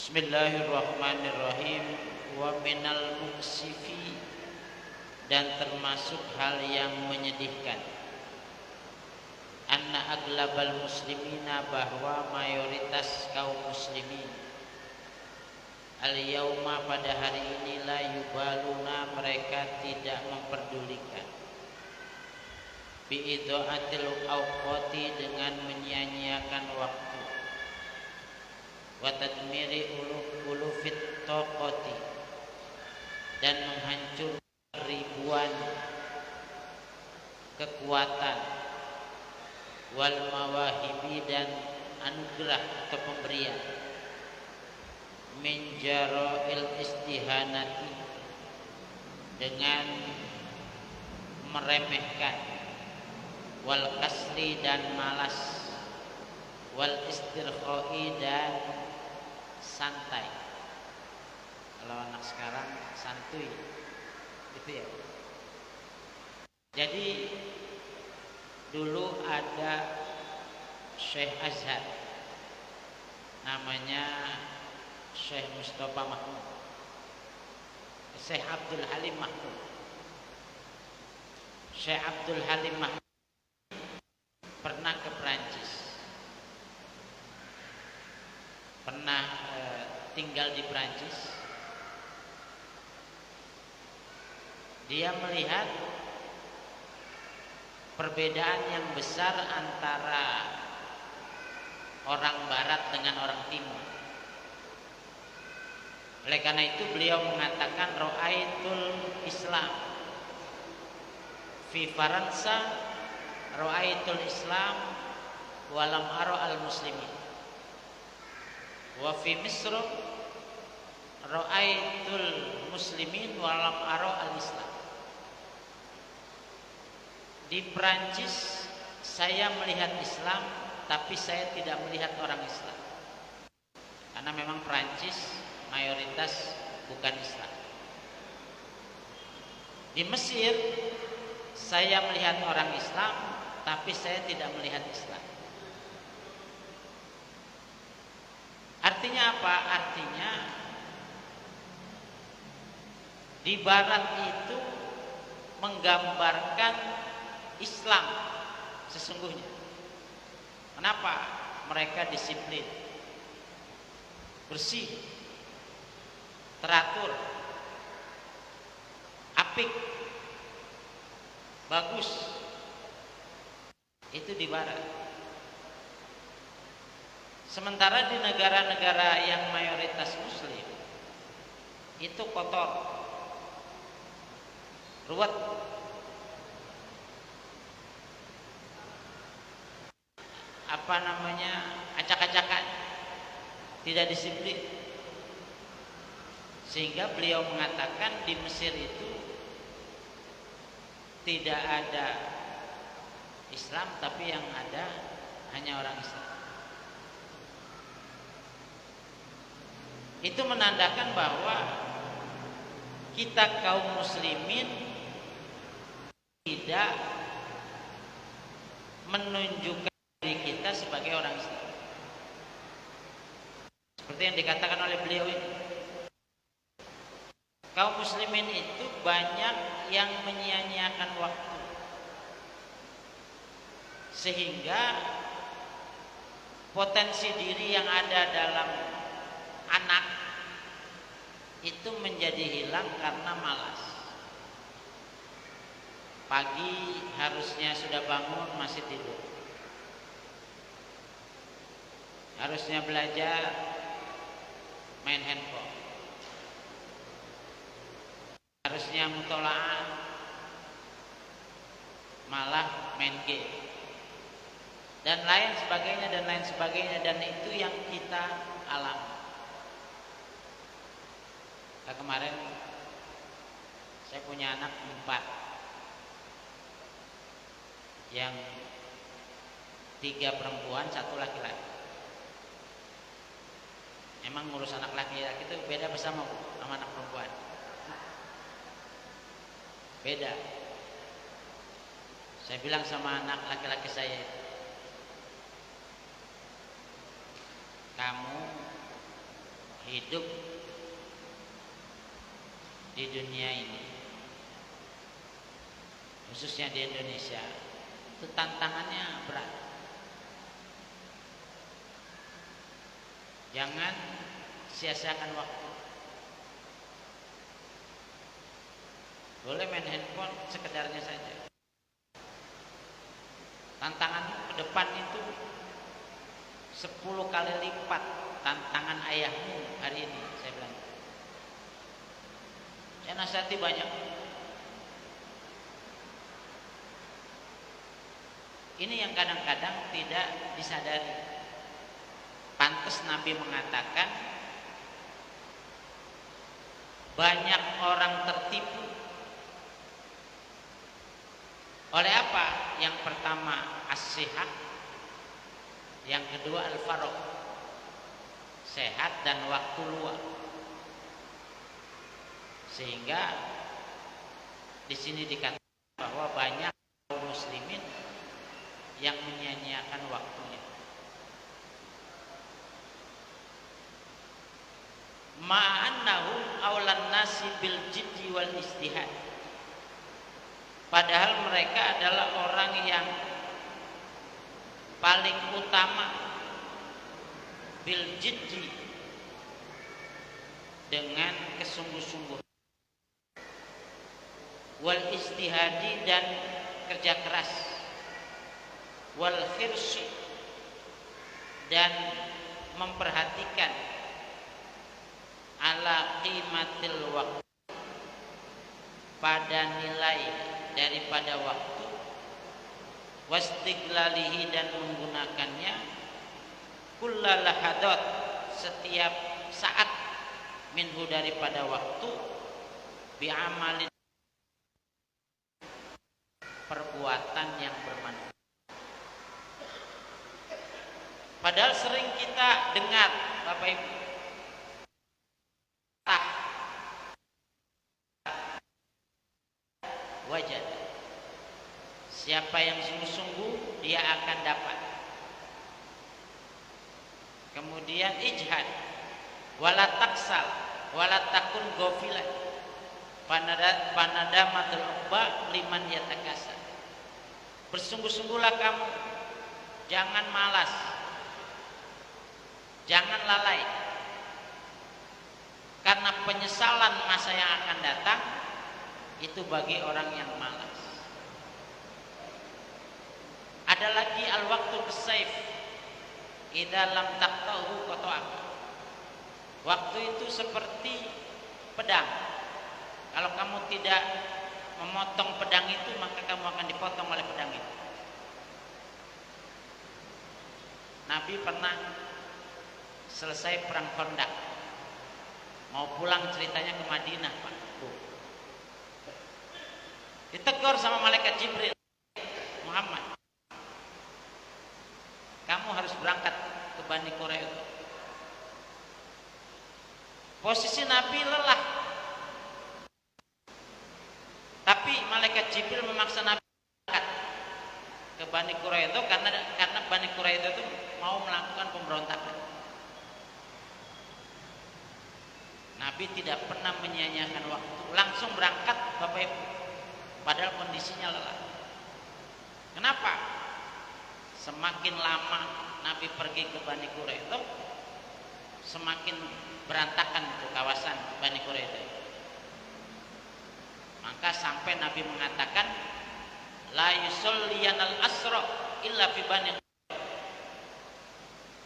Bismillahirrahmanirrahim. Wa minal muksifi, dan termasuk hal yang menyedihkan, anna aglabal muslimina, bahwa mayoritas kaum muslimin, al yauma, pada hari ini, la yubaluna, mereka tidak memperdulikan, bi idaatil awqati, dengan menyia-nyiakan waktu, wa tadmiri ulufit taqati, dan menghancurkan ribuan kekuatan, wal mawahibi, dan anugerah atau pemberian, min jara'il istihanati, dengan meremehkan, wal kasli, dan malas, wal istirkhai, dan santai. Kalau anak sekarang santuy gitu ya. Jadi dulu ada Syekh Azhar, namanya Syekh Mustafa Mahmud, Syekh Abdul Halim Mahmud. Syekh Abdul Halim Mahmud pernah ke Perancis, pernah tinggal di Perancis. Dia melihat perbedaan yang besar antara orang barat dengan orang timur. Oleh karena itu beliau mengatakan, ra'aitul Islam fi Faransa, ra'aitul Islam walam ara al muslimin, wa fi Misr ra'aitul muslimin walam ara al Islam. Di Prancis saya melihat Islam, tapi saya tidak melihat orang Islam, karena memang Prancis mayoritas bukan Islam. Di Mesir saya melihat orang Islam, tapi saya tidak melihat Islam. Artinya apa? Artinya di Barat itu menggambarkan Islam sesungguhnya. Kenapa? Mereka disiplin, bersih, teratur, apik, bagus. Itu di Barat. Sementara di negara-negara yang mayoritas Muslim itu kotor, ruwet, acak-acakan, tidak disiplin. Sehingga beliau mengatakan di Mesir itu tidak ada Islam, tapi yang ada hanya orang Islam. Itu menandakan bahwa kita kaum muslimin tidak menunjukkan diri kita sebagai orang Islam, seperti yang dikatakan oleh beliau ini. Kaum muslimin itu banyak yang menyia-nyiakan waktu, sehingga potensi diri yang ada dalam anak itu menjadi hilang karena malas. Pagi harusnya sudah bangun masih tidur, harusnya belajar main handphone, harusnya mutola'ah malah main game, dan lain sebagainya, dan itu yang kita alami. Nah, kemarin saya punya anak 4, yang 3 perempuan, 1 laki-laki. Emang ngurus anak laki-laki itu beda bersama sama anak perempuan, beda. Saya bilang sama anak laki-laki saya, kamu hidup di dunia ini, khususnya di Indonesia, itu tantangannya berat. Jangan sia-siakan waktu. Boleh main handphone sekedarnya saja. Tantangan ke depan itu 10 kali lipat tantangan ayahmu hari ini, saya bilang. Saya nasihati banyak. Ini yang kadang-kadang tidak disadari. Pantas Nabi mengatakan banyak orang tertipu. Oleh apa? Yang pertama as-sihat, yang kedua al-faragh, sehat dan waktu luang. Sehingga di sini dikatakan bahwa banyak kaum muslimin yang menyia-nyiakan waktunya. Ma'annahum aulan nasi bil jiddi wal istihad. Padahal mereka adalah orang yang paling utama bil jiddi, dengan kesungguh-sungguhan, wal istihadi dan kerja keras, wal khirsi dan memperhatikan, ala qimatil waktu, pada nilai daripada waktu, wastiglalihi dan menggunakannya, kullalahadat, setiap saat, minhu daripada waktu, bi'amalin, perbuatan yang bermanfaat. Padahal sering kita dengar Bapak Ibu, wajad, siapa yang sungguh-sungguh dia akan dapat. Kemudian ijhad, wala taksal, wala takun ghafilan, panadamatul uqba liman yatakasa. Bersungguh-sungguhlah kamu, jangan malas, jangan lalai, karena penyesalan masa yang akan datang itu bagi orang yang malas. Ada lagi al-waktu bisayf, idza lam taqtahu qata'ak. Waktu itu seperti pedang. Kalau kamu tidak memotong pedang itu, maka kamu akan dipotong oleh pedang itu. Nabi pernah selesai perang Khandaq, mau pulang ceritanya ke Madinah, Pak. Ditegur sama malaikat Jibril, Muhammad, kamu harus berangkat ke Bani Quraidah. Posisi Nabi lelah, tapi malaikat Jibril memaksa Nabi berangkat ke Bani Quraidah karena Bani Quraidah itu mau melakukan pemberontakan. Nabi tidak pernah menyia-nyiakan waktu, langsung berangkat Bapak Ibu, padahal kondisinya lelah. Kenapa? Semakin lama Nabi pergi ke Bani Quraidah, semakin berantakan itu kawasan Bani Quraidah. Maka sampai Nabi mengatakan, la yusolliyanal asra illa fi Bani Quraidah.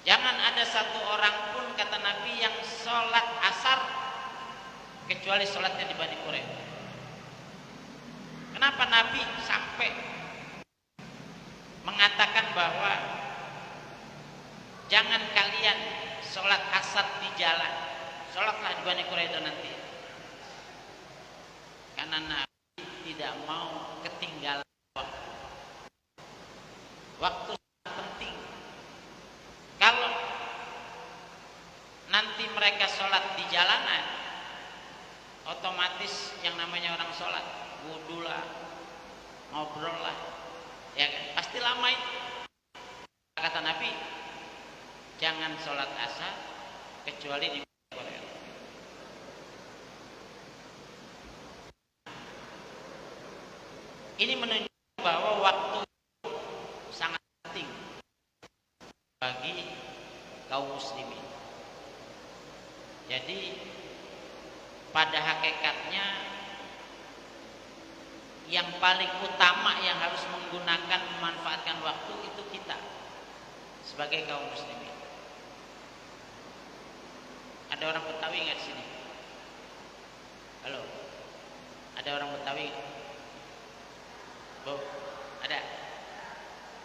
Jangan ada satu orang pun, kata Nabi, yang sholat asar kecuali sholatnya di Bani Quraidah. Kenapa Nabi sampai mengatakan bahwa jangan kalian sholat asar di jalan, sholatlah di Bani Quraidah nanti? Karena Nabi tidak mau ketinggalan waktu. Waktu sangat penting. Kalau nanti mereka sholat di jalanan, otomatis yang namanya orang sholat, wudu lah, ngobrol lah, ya kan? Pasti lama itu. Kata Nabi, jangan sholat asar kecuali di Quraidah. Ini menunjukkan bahwa waktu sangat penting bagi kaum muslimin. Jadi pada hakikatnya yang paling utama yang harus menggunakan memanfaatkan waktu itu kita sebagai kaum muslimin. Ada orang Betawi nggak di sini? Halo, ada orang Betawi? Bu, ada?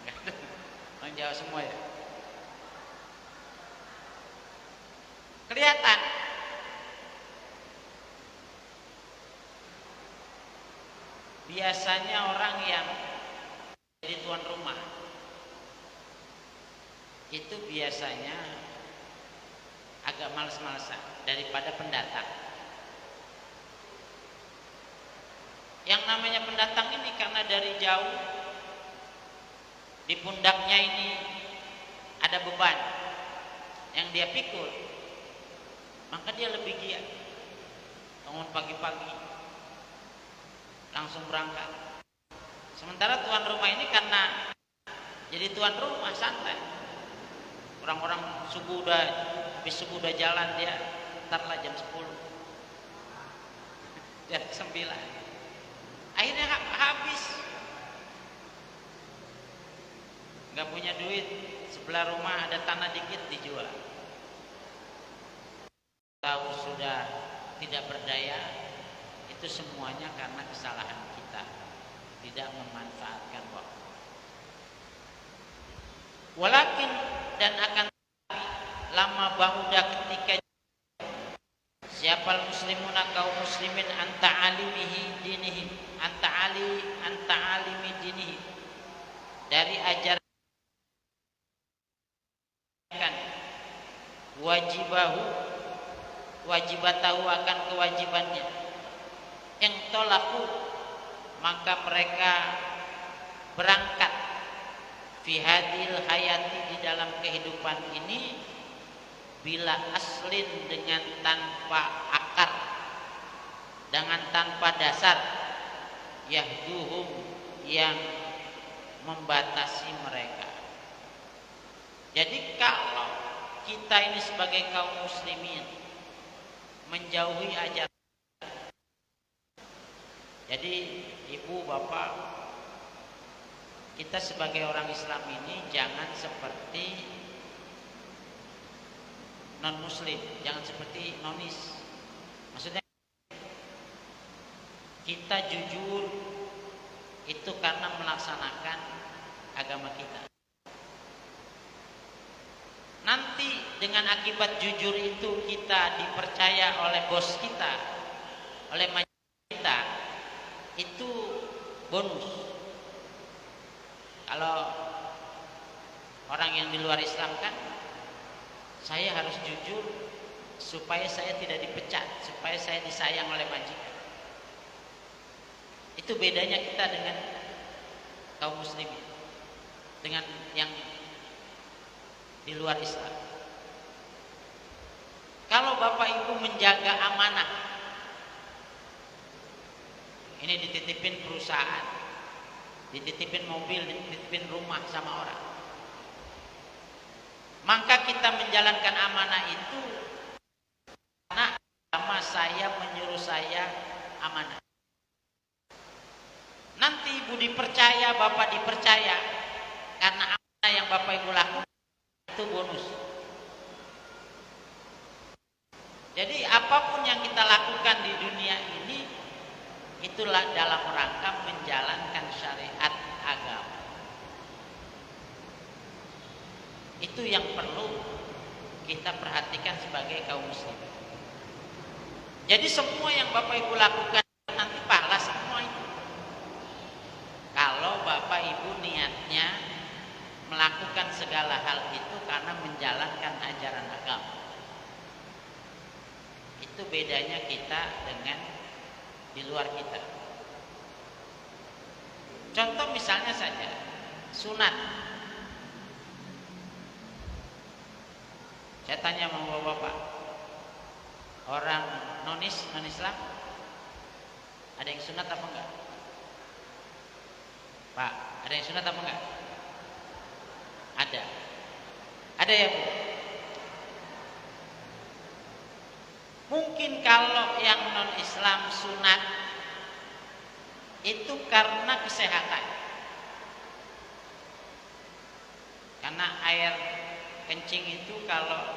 Nggak ada. Orang Jawa semua ya? Kelihatan. Biasanya orang yang jadi tuan rumah itu biasanya agak males-malesan daripada pendatang. Yang namanya pendatang ini karena dari jauh di pundaknya ini ada beban yang dia pikul, maka dia lebih giat. Bangun pagi-pagi langsung berangkat. Sementara tuan rumah ini karena jadi tuan rumah santai. Orang-orang habis subuh udah jalan, dia ntarlah jam 10, jam 9. Akhirnya habis, nggak punya duit. Sebelah rumah ada tanah dikit dijual. Tahu sudah tidak berdaya, itu semuanya karena kesalahan kita tidak memanfaatkan waktu. Walakin dan akan lama bahuda ketika siapal muslimuna kaum muslimin anta alimihi dinihi anta alimi dinihi dari ajaran wajibatahu akan kewajibannya, yang tolaku maka mereka berangkat fi hadil hayati di dalam kehidupan ini bila aslin dengan tanpa akar, dengan tanpa dasar, yahduhum yang membatasi mereka. Jadi kalau kita ini sebagai kaum muslimin menjauhi ajaran, jadi ibu bapak, kita sebagai orang Islam ini jangan seperti non muslim, jangan seperti nonis. Maksudnya kita jujur itu karena melaksanakan agama kita. Nanti dengan akibat jujur itu kita dipercaya oleh bos kita, oleh majikan kita, itu bonus. Kalau orang yang di luar Islam kan, saya harus jujur supaya saya tidak dipecat, supaya saya disayang oleh majikan. Itu bedanya kita dengan kaum muslimin, dengan yang di luar Islam. Kalau bapak ibu menjaga amanah, ini dititipin perusahaan, dititipin mobil, dititipin rumah sama orang, maka kita menjalankan amanah itu karena agama saya menyuruh saya amanah. Nanti ibu dipercaya, bapak dipercaya karena amanah yang bapak ibu lakukan, itu bonus. Jadi apapun yang kita lakukan di dunia ini, itulah dalam rangka menjalankan syariat agama. Itu yang perlu kita perhatikan sebagai kaum muslim. Jadi semua yang bapak ibu lakukan nanti pahala semua itu. Kalau bapak ibu niatnya melakukan segala hal itu karena menjalankan ajaran agama. Itu bedanya kita dengan di luar kita. Contoh misalnya saja sunat. Saya tanya sama bapak, orang non Islam ada yang sunat apa enggak? Pak, ada yang sunat apa enggak? Ada. Ada ya, Bu? Mungkin kalau yang non-Islam sunat itu karena kesehatan. Karena air kencing itu kalau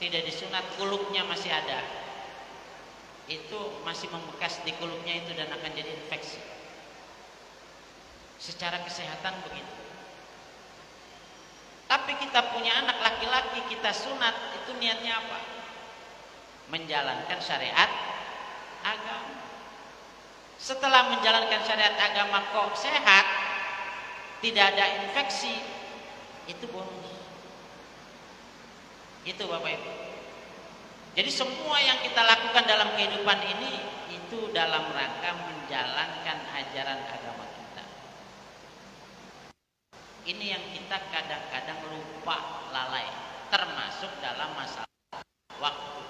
tidak disunat kuluknya masih ada. Itu masih membekas di kuluknya itu dan akan jadi infeksi. Secara kesehatan begitu. Tapi kita punya anak laki-laki, kita sunat, itu niatnya apa? Menjalankan syariat agama. Setelah menjalankan syariat agama kok sehat, tidak ada infeksi, itu bonus. Itu Bapak Ibu. Jadi semua yang kita lakukan dalam kehidupan ini itu dalam rangka menjalankan ajaran agama kita. Ini yang kita kadang-kadang lupa, lalai, termasuk dalam masalah waktu.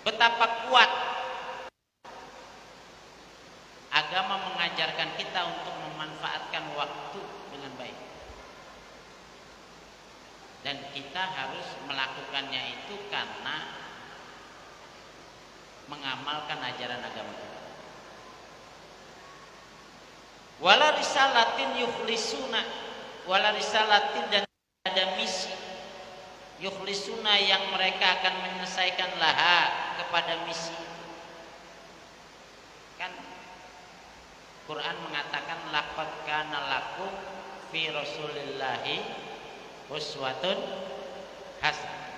Betapa kuat agama mengajarkan kita untuk memanfaatkan waktu dengan baik. Dan kita harus melakukannya itu karena mengamalkan ajaran agama kita. Wala risalatin yukhlisuna, wala risalatin, dan ada misi yukhlisuna yang mereka akan menyelesaikan laha kepada misi. Kan Quran mengatakan laqad kana lakum fi rasulillahi uswatun hasanah.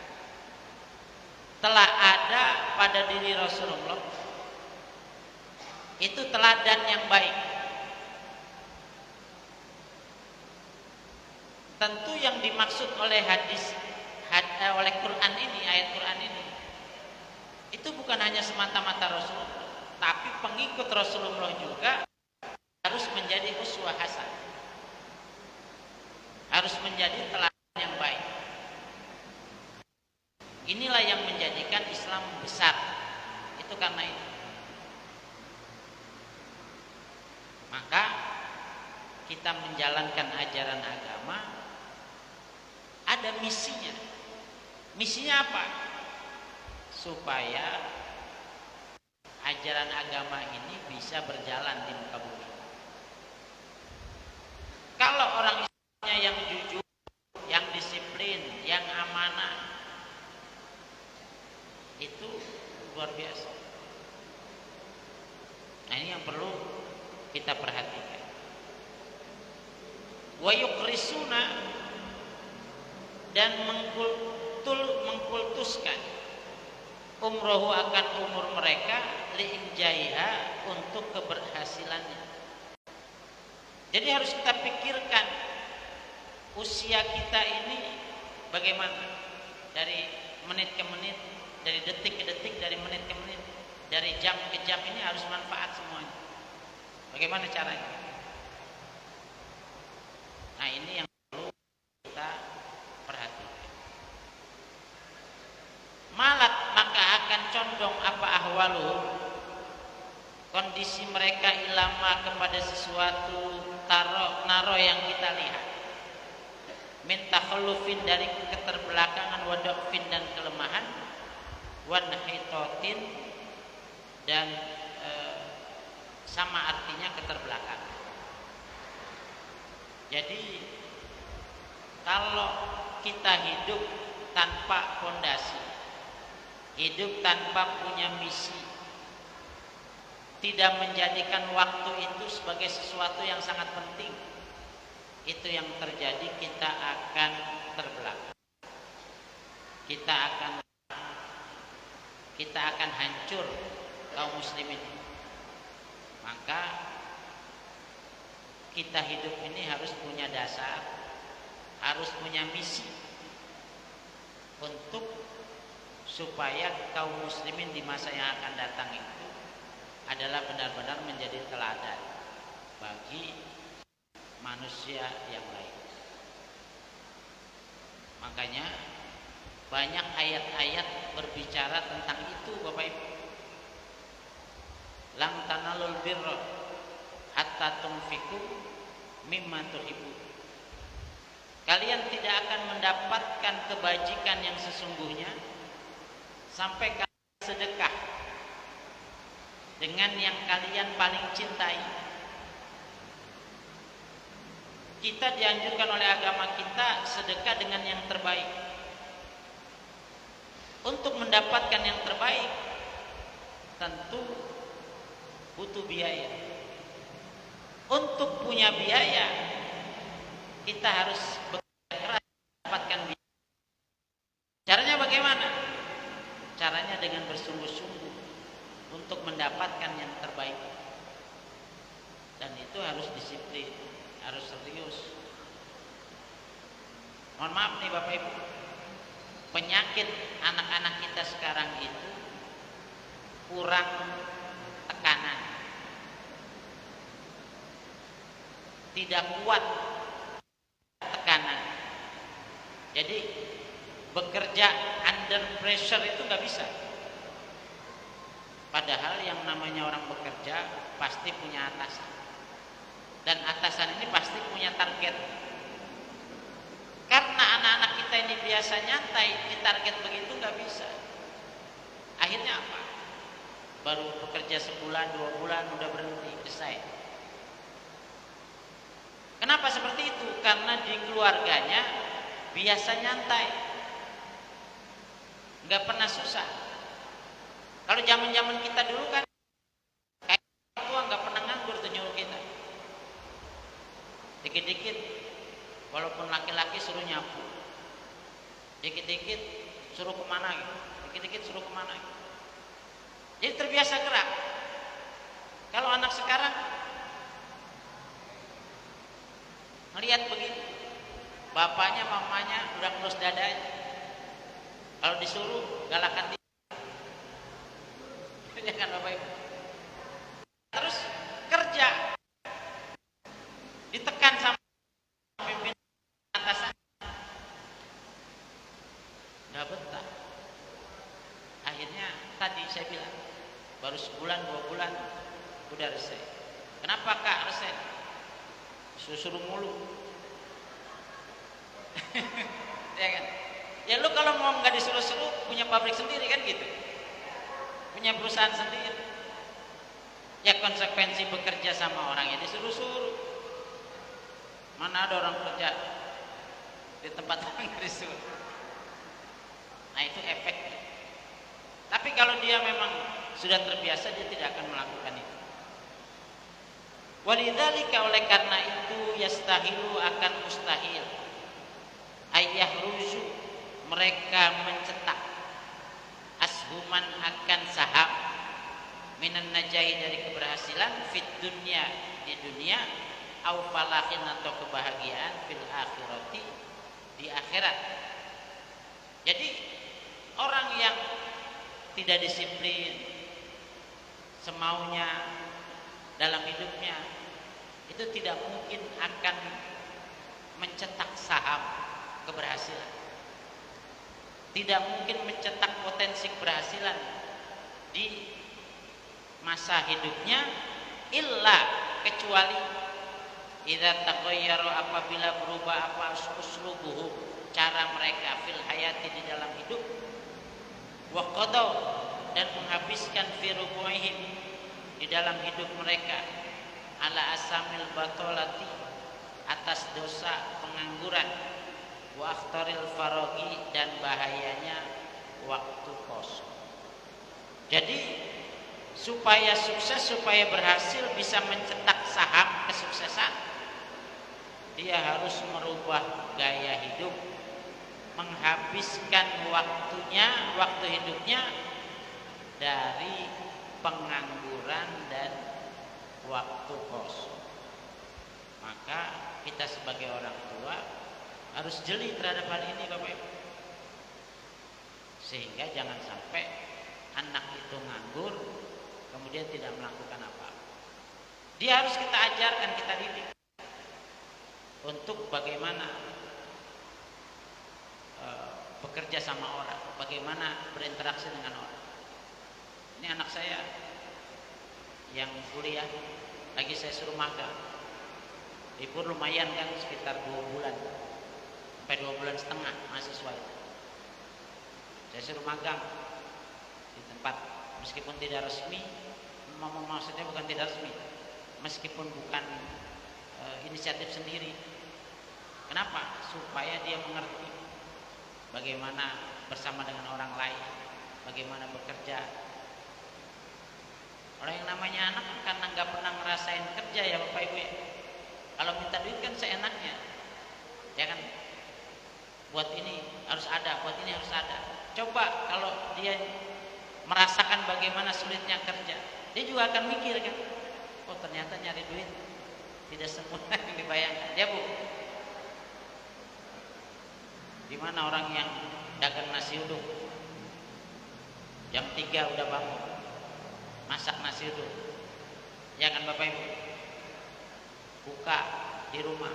Telah ada pada diri Rasulullah itu teladan yang baik. Tentu yang dimaksud oleh oleh Quran ini, ayat Quran ini, itu bukan hanya semata-mata Rasulullah, tapi pengikut Rasulullah juga harus menjadi uswah hasanah, harus menjadi teladan yang baik. Inilah yang menjadikan Islam besar. Itu karena itu. Maka kita menjalankan ajaran agama ada misinya. Misinya apa? Supaya ajaran agama ini bisa berjalan di muka bumi. Kalau orang Islamnya yang jujur, yang disiplin, yang amanah, itu luar biasa. Nah, ini yang perlu kita perhatikan. Wa yukhrisuna, dan mengkultuskan umrohu akan umur mereka liinjaiha, untuk keberhasilannya. Jadi harus kita pikirkan usia kita ini bagaimana, dari menit ke menit, dari detik ke detik, dari menit ke menit, dari jam ke jam, ini harus manfaat semuanya. Bagaimana caranya? Nah, ini yang perlu kita perhatikan. Malat, maka akan condong apa ahwalu, kondisi mereka, ilama, kepada sesuatu naro yang kita lihat, min takhallufin, dari keterbelakangan, wadofin, dan kelemahan, wanhitotin, dan sama artinya keterbelakangan. Jadi kalau kita hidup tanpa fondasi, hidup tanpa punya misi, tidak menjadikan waktu itu sebagai sesuatu yang sangat penting, itu yang terjadi, kita akan terbelakang, kita akan hancur kaum muslimin. Maka kita hidup ini harus punya dasar, harus punya misi, untuk supaya kaum muslimin di masa yang akan datang itu adalah benar-benar menjadi teladan bagi manusia yang lain. Makanya banyak ayat-ayat berbicara tentang itu, Bapak Ibu. Lan tanalul birra hatta tunfiqu mimma tuhibbun. Kalian tidak akan mendapatkan kebajikan yang sesungguhnya sampai kalian sedekah dengan yang kalian paling cintai. Kita dianjurkan oleh agama kita sedekah dengan yang terbaik. Untuk mendapatkan yang terbaik tentu butuh biaya. Untuk punya biaya kita harus bekerja keras mendapatkan biaya. Caranya bagaimana? Caranya dengan bersungguh-sungguh untuk mendapatkan yang terbaik. Dan itu harus disiplin, harus serius. Mohon maaf nih Bapak Ibu, penyakit anak-anak kita sekarang itu kurang tekanan, tidak kuat tekanan. Jadi bekerja under pressure itu nggak bisa. Padahal yang namanya orang bekerja pasti punya atasan, dan atasan ini pasti punya target. Karena anak-anak kita ini biasa nyantai, di target begitu nggak bisa. Akhirnya apa? Baru bekerja sebulan, 2 bulan udah berhenti, selesai. Kenapa seperti itu? Karena di keluarganya biasa nyantai, nggak pernah susah. Kalau zaman-zaman kita dulu kan kayak orang tua nggak pernah nganggur tuh nyuruh kita. Dikit-dikit, walaupun laki-laki suruh nyapu, dikit-dikit suruh kemana gitu, dikit-dikit suruh kemana gitu. Jadi terbiasa gerak. Kalau anak sekarang melihat begitu, bapaknya, mamanya udah ngelus dadanya. Kalau disuruh galakan dia. Jangan Bapak Ibu. Terus kerja ditekan sama pimpinan atasan, nggak betah. Akhirnya tadi saya bilang baru sebulan 2 bulan udah resign. Kenapa Kak resign? Suruh mulu. Ya kan? Ya lu kalau mau nggak disuruh-suruh punya pabrik sendiri kan gitu, punya perusahaan sendiri. Ya konsekuensi bekerja sama orang ya disuruh-suruh. Mana ada orang kerja di tempat orang disuruh. Nah itu efeknya. Tapi kalau dia memang sudah terbiasa, dia tidak akan melakukan itu. Walidzalika, oleh karena itu, yastahilu akan mustahil, ayah ruzu, mereka mencetak, ashuman akan saham, minan najahi, dari keberhasilan, fit dunya, di dunia, au falahin, atau kebahagiaan, fil akhirati, di akhirat. Jadi orang yang tidak disiplin, semaunya dalam hidupnya, itu tidak mungkin akan mencetak saham keberhasilan, tidak mungkin mencetak potensi keberhasilan di masa hidupnya, illa, kecuali idza taghayyara, apabila berubah apa uslubuhum, cara mereka, fil hayati, di dalam hidup, wa qadaw, dan menghabiskan fi rubuihim, di dalam hidup mereka, ala asamil batolati, atas dosa pengangguran, wa akhtaril faraghi, dan bahayanya waktu kosong. Jadi supaya sukses, supaya berhasil, bisa mencetak saham kesuksesan, dia harus merubah gaya hidup, menghabiskan waktunya, waktu hidupnya dari pengangguran dan waktu kosong. Maka kita sebagai orang tua harus jeli terhadap hal ini Bapak Ibu, sehingga jangan sampai anak itu nganggur kemudian tidak melakukan apa-apa. Dia harus kita ajarkan, kita didik untuk bagaimana bekerja sama orang, bagaimana berinteraksi dengan orang. Ini anak saya yang kuliah, lagi saya suruh magang. Libur lumayan kan, sekitar 2 bulan sampai 2 bulan setengah mahasiswa itu. Saya suruh magang di tempat, meskipun tidak resmi, maksudnya bukan tidak resmi, meskipun bukan inisiatif sendiri. Kenapa? Supaya dia mengerti bagaimana bersama dengan orang lain, bagaimana bekerja. Orang yang namanya anak karena nggak pernah ngerasain kerja ya Bapak Ibu ya. Kalau minta duit kan seenaknya, ya kan? Buat ini harus ada, buat ini harus ada. Coba kalau dia merasakan bagaimana sulitnya kerja, dia juga akan mikir kan, oh ternyata nyari duit tidak semudah yang dibayangkan. Ya Bu, gimana orang yang dagang nasi uduk, jam 3 udah bangun masak nasi uduk, ya kan Bapak Ibu, buka di rumah,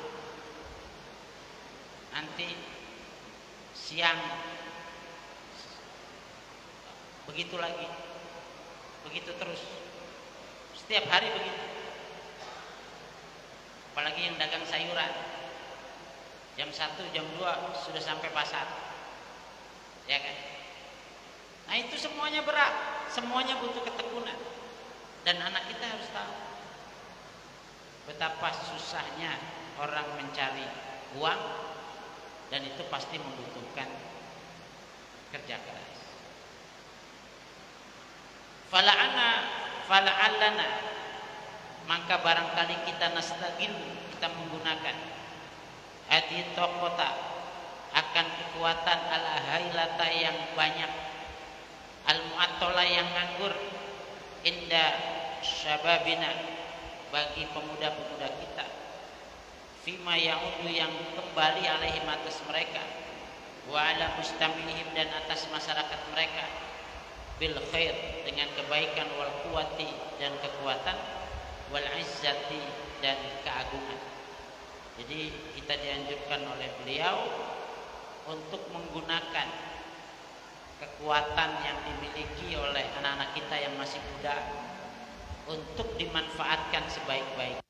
nanti siang begitu lagi, begitu terus, setiap hari begitu. Apalagi yang dagang sayuran, jam 1, jam 2 sudah sampai pasar, ya kan? Nah itu semuanya berat, semuanya butuh ketekunan, dan anak kita harus tahu betapa susahnya orang mencari uang, dan itu pasti membutuhkan kerja keras. Fala'allana, maka barangkali kita nastagil, kita menggunakan hadi taqata, akan kekuatan al-hailata yang banyak, al-mu'attala yang nganggur, inda syababina, bagi pemuda-pemuda kita, fima ya'udu, yang kembali alaihim, atas mereka, wa ala mustamilihim, dan atas masyarakat mereka, bil khair, dengan kebaikan, wal quwati, dan kekuatan, wal izzati, dan keagungan. Jadi kita dianjurkan oleh beliau untuk menggunakan kekuatan yang dimiliki oleh anak-anak kita yang masih muda untuk dimanfaatkan sebaik-baiknya,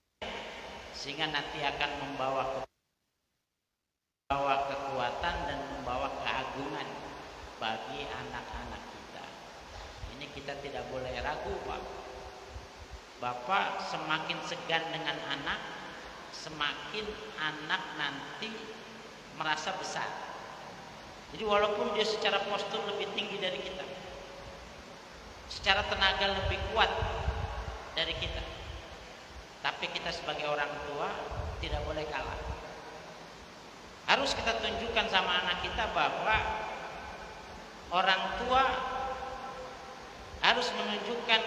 sehingga nanti akan membawa kekuatan dan membawa keagungan bagi anak-anak kita. Ini kita tidak boleh ragu, Pak. Bapak semakin segan dengan anak, semakin anak nanti merasa besar. Jadi walaupun dia secara postur lebih tinggi dari kita, secara tenaga lebih kuat dari kita, tapi kita sebagai orang tua tidak boleh kalah. Harus kita tunjukkan sama anak kita bahwa orang tua harus menunjukkan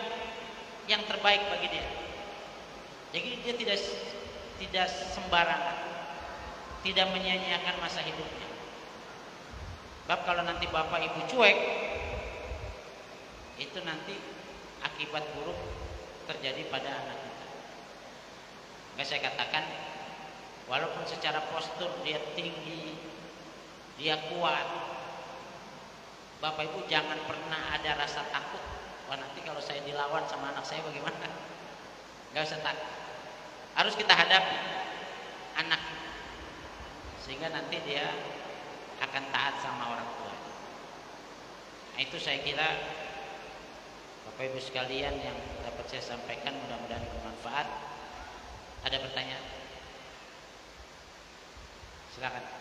yang terbaik bagi dia. Jadi dia tidak sembarangan, tidak menyia-nyiakan masa hidupnya. Sebab kalau nanti bapak ibu cuek, itu nanti akibat buruk terjadi pada anak kita. Maka saya katakan, walaupun secara postur dia tinggi, dia kuat, bapak ibu jangan pernah ada rasa takut. Wah nanti kalau saya dilawan sama anak saya bagaimana? Gak usah takut. Harus kita hadapi anak, sehingga nanti dia akan taat sama orang tua. Nah, itu saya kira Bapak Ibu sekalian yang dapat saya sampaikan, mudah-mudahan bermanfaat. Ada pertanyaan? Silakan.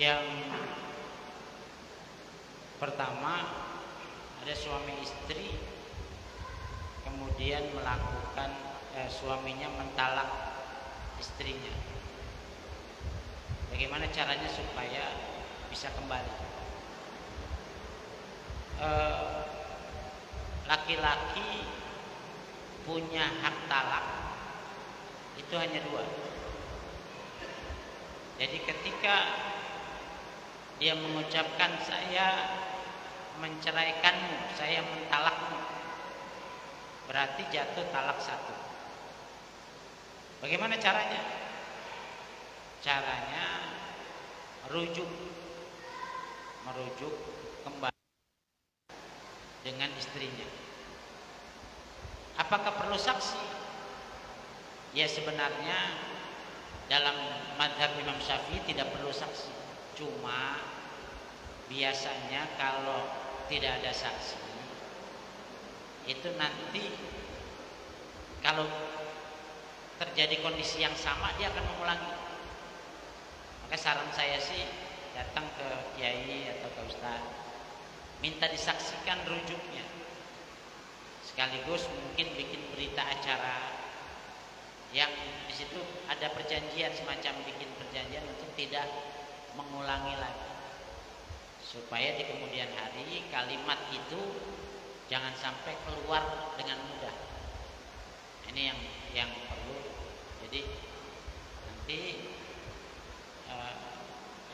Yang pertama, ada suami istri kemudian melakukan suaminya mentalak istrinya. Bagaimana caranya supaya bisa kembali? Laki-laki punya hak talak itu hanya 2. Jadi ketika dia mengucapkan saya menceraikanmu, saya mentalakmu, berarti jatuh talak 1. Bagaimana caranya? Caranya merujuk kembali dengan istrinya. Apakah perlu saksi? Ya, sebenarnya dalam mazhab Imam Syafi'i tidak perlu saksi. Cuma biasanya kalau tidak ada saksi, itu nanti kalau terjadi kondisi yang sama dia akan mengulangi. Maka saran saya sih datang ke kiai atau ke ustaz, minta disaksikan rujuknya. Sekaligus mungkin bikin berita acara yang di situ ada perjanjian, semacam bikin perjanjian untuk tidak mengulangi lagi, supaya di kemudian hari kalimat itu jangan sampai keluar dengan mudah. Ini yang perlu. Jadi nanti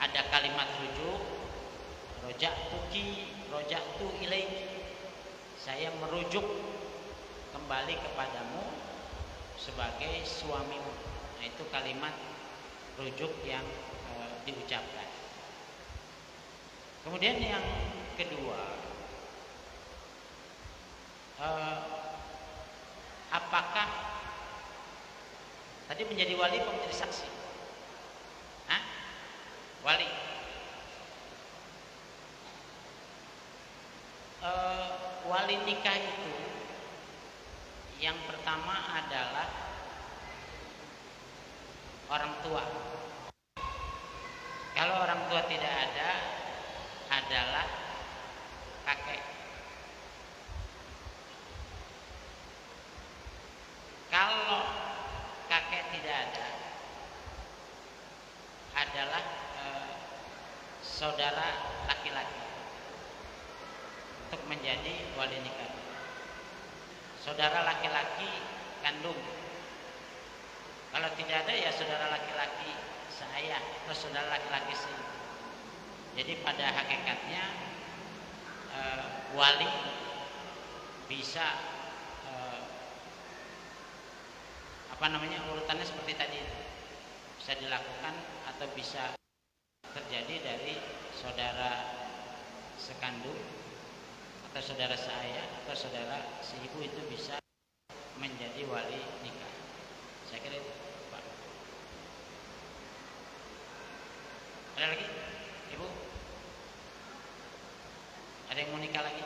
ada kalimat rujuk, roja'tu ilaiki, saya merujuk kembali kepadamu sebagai suamimu. Nah, itu kalimat rujuk yang diucapkan. Kemudian yang kedua, apakah tadi menjadi wali atau menjadi saksi? Wali. Wali nikah itu yang pertama adalah orang tua. Kalau orang tua tidak ada, adalah kakek. Kalau kakek tidak ada, adalah saudara laki-laki untuk menjadi wali nikah. Saudara laki-laki kandung. Kalau tidak ada, ya saudara laki-laki seayah atau saudara laki-laki seibu. Jadi pada hakikatnya wali bisa urutannya seperti tadi, bisa dilakukan atau bisa terjadi dari saudara sekandung atau saudara seayah atau saudara seibu, itu bisa menjadi wali nikah. Saya kira itu, Pak. Ada lagi, Ibu? Ada yang mau nikah lagi?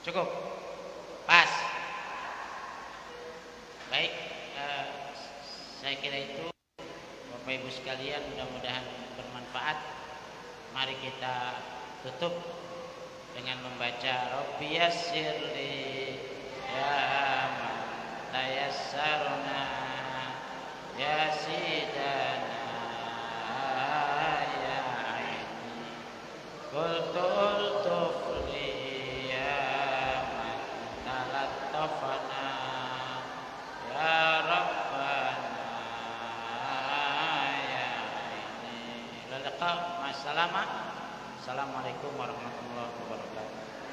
Cukup? Pas? Baik, saya kira itu Bapak Ibu sekalian, mudah-mudahan bermanfaat. Mari kita tutup dengan membaca Rabbi yassirli ya man tayassarna ya sidana ya aini qultul tufli ya man talattafana ya Rabbana ya aini. Assalamualaikum warahmatullahi wabarakatuh.